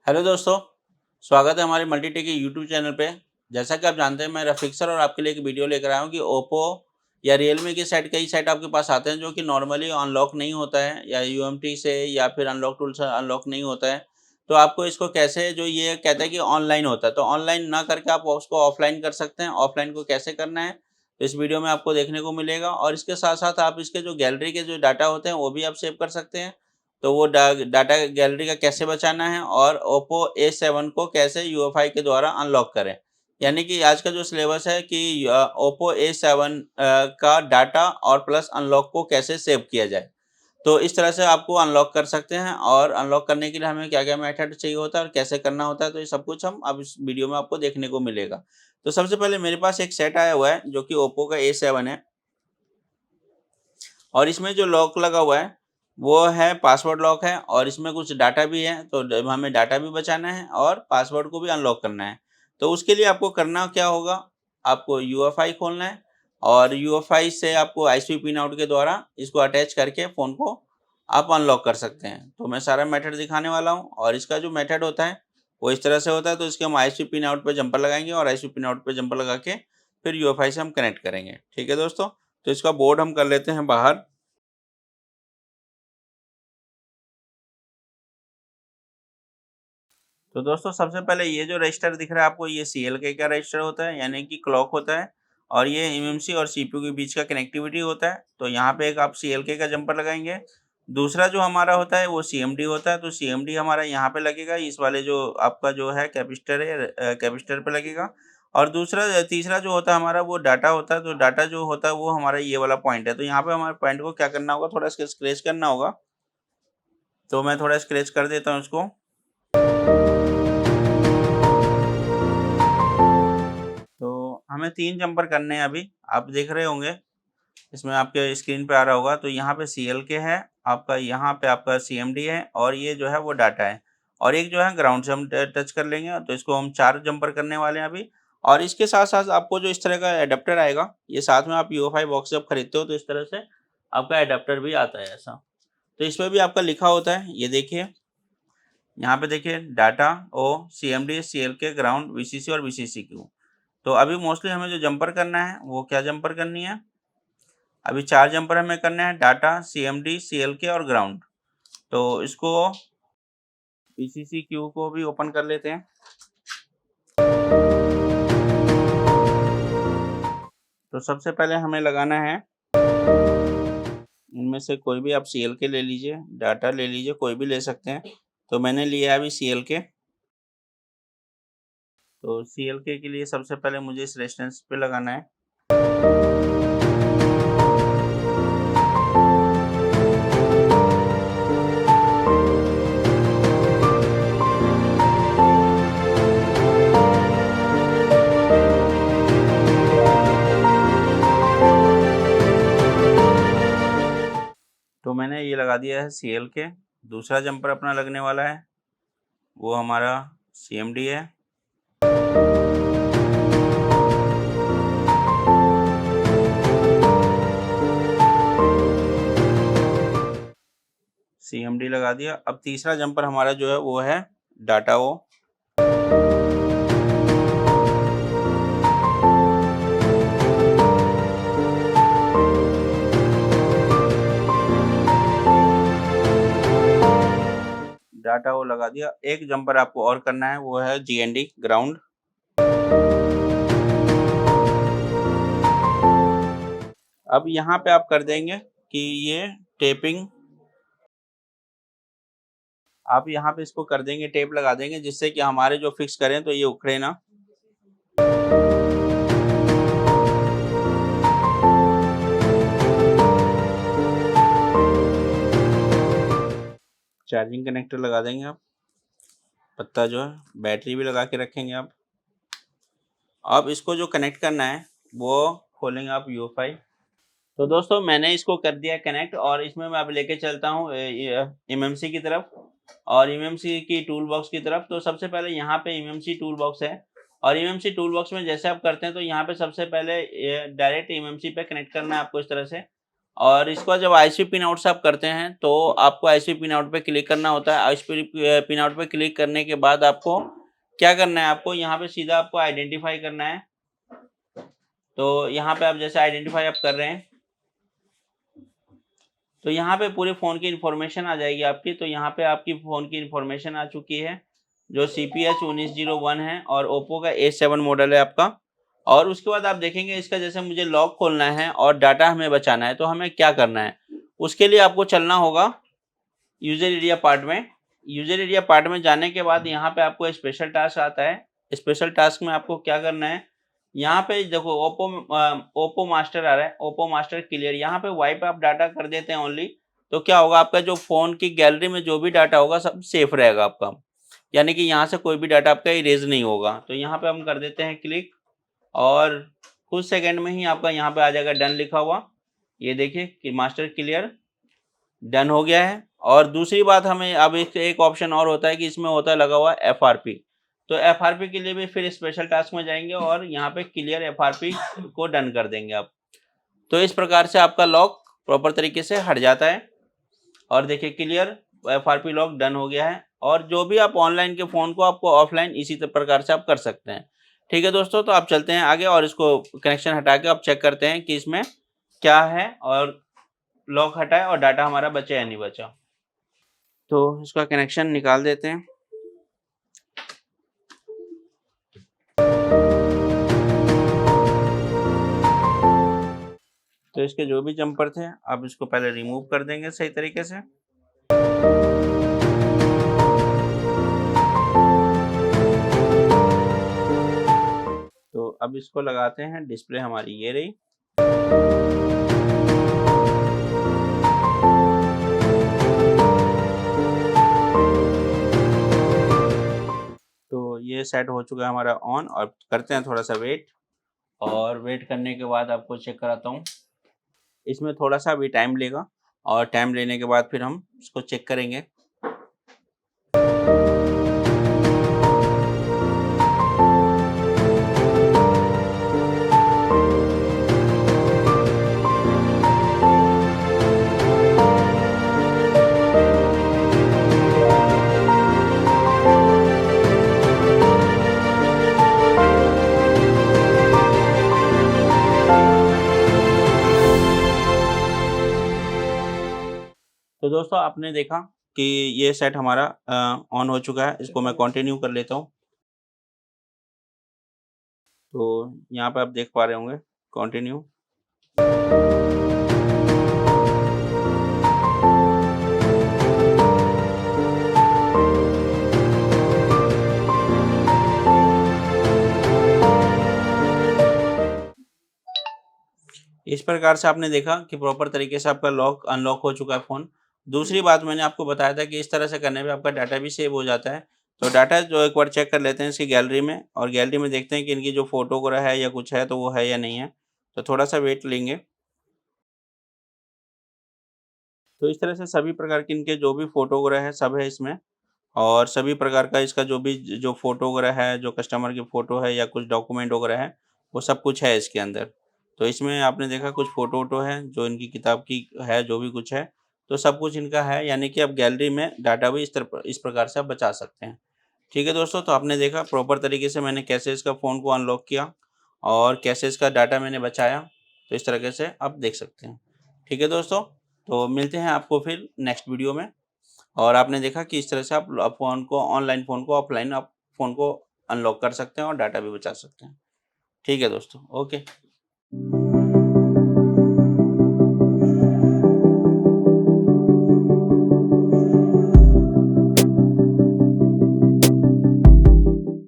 Hello दोस्तों, स्वागत है हमारे मल्टीटेक के यूट्यूब चैनल पे। जैसा कि आप जानते हैं मैं रफीक सर और आपके लिए एक वीडियो लेकर आया हूँ कि ओप्पो या रियलमी के सेट कई सेट आपके पास आते हैं जो कि नॉर्मली अनलॉक नहीं होता है या यूएमटी से या फिर अनलॉक टूल से अनलॉक नहीं होता है। तो आपको इसको कैसे जो ये कहता है कि ऑनलाइन होता है, तो ऑनलाइन ना करके आप उसको ऑफलाइन कर सकते हैं। ऑफलाइन को कैसे करना है तो इस वीडियो में आपको देखने को मिलेगा और इसके साथ-साथ आप इसके जो गैलरी के जो डाटा होते हैं वो भी आप सेव कर सकते हैं। तो वो डाटा गैलरी का कैसे बचाना है और ओप्पो A7 को कैसे यूएफआई के द्वारा अनलॉक करें। यानी कि आज का जो सिलेबस है कि ओप्पो A7 का डाटा और प्लस अनलॉक को कैसे सेव किया जाए। तो इस तरह से आपको अनलॉक कर सकते हैं और अनलॉक करने के लिए हमें क्या-क्या मेथड चाहिए होता है और कैसे करना होता है, तो ये सब कुछ हम अब इस वीडियो में आपको देखने को मिलेगा। तो सबसे पहले मेरे पास एक सेट आया हुआ है जो कि ओप्पो का A7 है और इसमें जो लॉक लगा हुआ है वो है पासवर्ड लॉक है और इसमें कुछ डाटा भी है, तो हमें डाटा भी बचाना है और पासवर्ड को भी अनलॉक करना है। तो उसके लिए आपको करना क्या होगा, आपको यूएफआई खोलना है और यूएफआई से आपको आईएसपी पिन आउट के द्वारा इसको अटैच करके फ़ोन को आप अनलॉक कर सकते हैं। तो मैं सारा मेथड दिखाने वाला हूँ और इसका जो मेथड होता है वो इस तरह से होता है। तो इसके हम आईएसपी पिन आउट पे जंपर लगाएंगे और आईएसपी पिन आउट पे जंपर लगा के फिर यूएफआई से हम कनेक्ट करेंगे। ठीक है दोस्तों, तो इसका बोर्ड हम कर लेते हैं बाहर। तो दोस्तों सबसे पहले ये जो रजिस्टर दिख रहा है आपको, ये CLK का रजिस्टर होता है, यानी कि क्लॉक होता है और ये एमएमसी और सीपीयू के बीच का कनेक्टिविटी होता है। तो यहाँ पे एक आप CLK का जंपर लगाएंगे। दूसरा जो हमारा होता है वो CMD होता है, तो CMD हमारा यहाँ पे लगेगा, इस वाले जो आपका जो है कैपेसिटर है कैपेसिटर पे लगेगा। और दूसरा तीसरा जो होता है हमारा वो डाटा होता है, तो डाटा जो होता है वो हमारा ये वाला पॉइंट है। तो यहाँ पे हमारे पॉइंट को क्या करना होगा, थोड़ा इसका स्क्रैच करना होगा। तो मैं थोड़ा स्क्रैच कर देता हूँ इसको। तो हमें 3 जंपर करने हैं अभी, आप देख रहे होंगे, इसमें आपके स्क्रीन पे आ रहा होगा। तो यहाँ पे CLK है, आपका यहाँ पे आपका CMD है और ये जो है वो डाटा है और एक जो है ग्राउंड से हम टच कर लेंगे। तो इसको हम 4 जंपर करने वाले हैं अभी। और इसके साथ-साथ आपको जो इस तरह का एडाप्टर आएगा, ये साथ में आप यूएफआई बॉक्स जब खरीदते हो तो इस तरह से आपका एडाप्टर भी आता है ऐसा। तो इसमें भी आपका लिखा होता है, ये देखिए, यहाँ पे देखिए डाटा ओ CMD, CLK, ग्राउंड, VCC और VCCQ। तो अभी मोस्टली हमें जो जंपर करना है वो क्या जंपर करनी है, अभी 4 जंपर हमें करने हैं, डाटा, CMD, CLK और ग्राउंड। तो इसको VCCQ को भी ओपन कर लेते हैं। तो सबसे पहले हमें लगाना है, इनमें से कोई भी आप CLK ले लीजिए, डाटा ले लीजिए, कोई भी ले सकते हैं। तो मैंने लिया है अभी CLK। तो CLK के लिए सबसे पहले मुझे इस रेजिस्टेंस पे लगाना है। तो मैंने ये लगा दिया है CLK। दूसरा जंपर अपना लगने वाला है, वो हमारा CMD है। CMD लगा दिया। अब तीसरा जंपर हमारा जो है वो है डाटा ओ। डाटा वो लगा दिया। एक जंपर आपको और करना है, वो है GND, ग्राउंड। अब यहाँ पे आप कर देंगे कि ये टेपिंग, आप यहाँ पे इसको कर देंगे, टेप लगा देंगे, जिससे कि हमारे जो फिक्स करें तो ये उखड़े ना। चार्जिंग कनेक्टर लगा देंगे आप, पत्ता जो है बैटरी भी लगा के रखेंगे आप। अब इसको जो कनेक्ट करना है वो खोलेंगे आप यूएफआई। तो दोस्तों मैंने इसको कर दिया कनेक्ट और इसमें मैं अब लेके चलता हूँ एमएमसी की तरफ और एमएमसी की टूल बॉक्स की तरफ। तो सबसे पहले यहाँ पे एमएमसी टूल बॉक्स है और एमएमसी टूल बॉक्स में जैसे आप करते हैं तो यहाँ पे सबसे पहले डायरेक्ट एमएमसी पे कनेक्ट करना है आपको इस तरह से। और इसको जब आईएसपी पिन आउट से आप करते हैं तो आपको आईएसपी पिन आउट पे क्लिक करना होता है। आईएसपी पिन आउट पे क्लिक करने के बाद आपको क्या करना है, आपको यहाँ पे सीधा आपको आइडेंटिफाई करना है। तो यहाँ पे आप जैसे आइडेंटिफाई आप कर रहे हैं तो यहाँ पे पूरे फ़ोन की इन्फॉर्मेशन आ जाएगी आपकी। तो यहाँ पे आपकी फ़ोन की इन्फॉर्मेशन आ चुकी है जो CPH 1901 है और ओप्पो का A7 मॉडल है आपका। और उसके बाद आप देखेंगे इसका जैसे मुझे लॉक खोलना है और डाटा हमें बचाना है तो हमें क्या करना है, उसके लिए आपको चलना होगा यूज़र एरिया पार्ट में। यूज़र एरिया पार्ट में जाने के बाद यहाँ पे आपको स्पेशल टास्क आता है। स्पेशल टास्क में आपको क्या करना है, यहाँ पे देखो ओप्पो मास्टर आ रहा है, ओप्पो मास्टर क्लियर। यहाँ पे वाइप आप डाटा कर देते हैं ओनली, तो क्या होगा आपका जो फ़ोन की गैलरी में जो भी डाटा होगा सब सेफ रहेगा आपका, यानी कि यहाँ से कोई भी डाटा आपका इरेज नहीं होगा। तो यहाँ पे हम कर देते हैं क्लिक और कुछ सेकंड में ही आपका यहाँ पे आ जाएगा डन लिखा हुआ। ये देखिए कि मास्टर क्लियर डन हो गया है। और दूसरी बात हमें अब एक ऑप्शन और होता है कि इसमें होता है लगा हुआ FRP। तो FRP के लिए भी फिर स्पेशल टास्क में जाएंगे और यहाँ पे क्लियर FRP को डन कर देंगे आप। तो इस प्रकार से आपका लॉक प्रॉपर तरीके से हट जाता है। और देखिए क्लियर FRP लॉक डन हो गया है। और जो भी आप ऑनलाइन के फ़ोन को आपको ऑफलाइन इसी प्रकार से आप कर सकते हैं। ठीक है दोस्तों, तो आप चलते हैं आगे और इसको कनेक्शन हटा के आप चेक करते हैं कि इसमें क्या है और लॉक हटा है और डाटा हमारा बचा या नहीं बचा। तो इसका कनेक्शन निकाल देते हैं। तो इसके जो भी जम्पर थे आप इसको पहले रिमूव कर देंगे सही तरीके से। तो अब इसको लगाते हैं, डिस्प्ले हमारी ये रही। तो ये सेट हो चुका है हमारा ऑन। और करते हैं थोड़ा सा वेट, और वेट करने के बाद आपको चेक कराता हूँ। इसमें थोड़ा सा अभी टाइम लेगा और टाइम लेने के बाद फिर हम इसको चेक करेंगे। तो दोस्तों आपने देखा कि ये सेट हमारा ऑन हो चुका है। इसको मैं कंटिन्यू कर लेता हूँ। तो यहाँ पे आप देख पा रहे होंगे कंटिन्यू। इस प्रकार से आपने देखा कि प्रॉपर तरीके से आपका लॉक अनलॉक हो चुका है फ़ोन। दूसरी बात मैंने आपको बताया था कि इस तरह से करने पे आपका डाटा भी सेव हो जाता है। तो डाटा जो एक बार चेक कर लेते हैं इसकी गैलरी में, और गैलरी में देखते हैं कि इनकी जो फ़ोटो वगैरह है या कुछ है तो वो है या नहीं है। तो थोड़ा-सा वेट लेंगे। तो इस तरह से सभी प्रकार के इनके जो भी फ़ोटो वगैरह है सब है इसमें। और सभी प्रकार का इसका जो भी जो फ़ोटो वगैरह है, जो कस्टमर की फ़ोटो है या कुछ डॉक्यूमेंट वगैरह है, वो सब कुछ है इसके अंदर। तो इसमें आपने देखा कुछ फ़ोटो-वोटो है, जो इनकी किताब की है, जो भी कुछ है, तो सब कुछ इनका है, यानी कि आप गैलरी में डाटा भी इस प्रकार से आप बचा सकते हैं। ठीक है दोस्तों, तो आपने देखा प्रॉपर तरीके से मैंने कैसे इसका फ़ोन को अनलॉक किया और कैसे इसका डाटा मैंने बचाया। तो इस तरीके से आप देख सकते हैं। ठीक है दोस्तों, तो मिलते हैं आपको फिर नेक्स्ट वीडियो में। और आपने देखा कि इस तरह से आप फ़ोन को ऑनलाइन फ़ोन को ऑफ़लाइन आप फ़ोन को अनलॉक कर सकते हैं और डाटा भी बचा सकते हैं। ठीक है दोस्तों, ओके।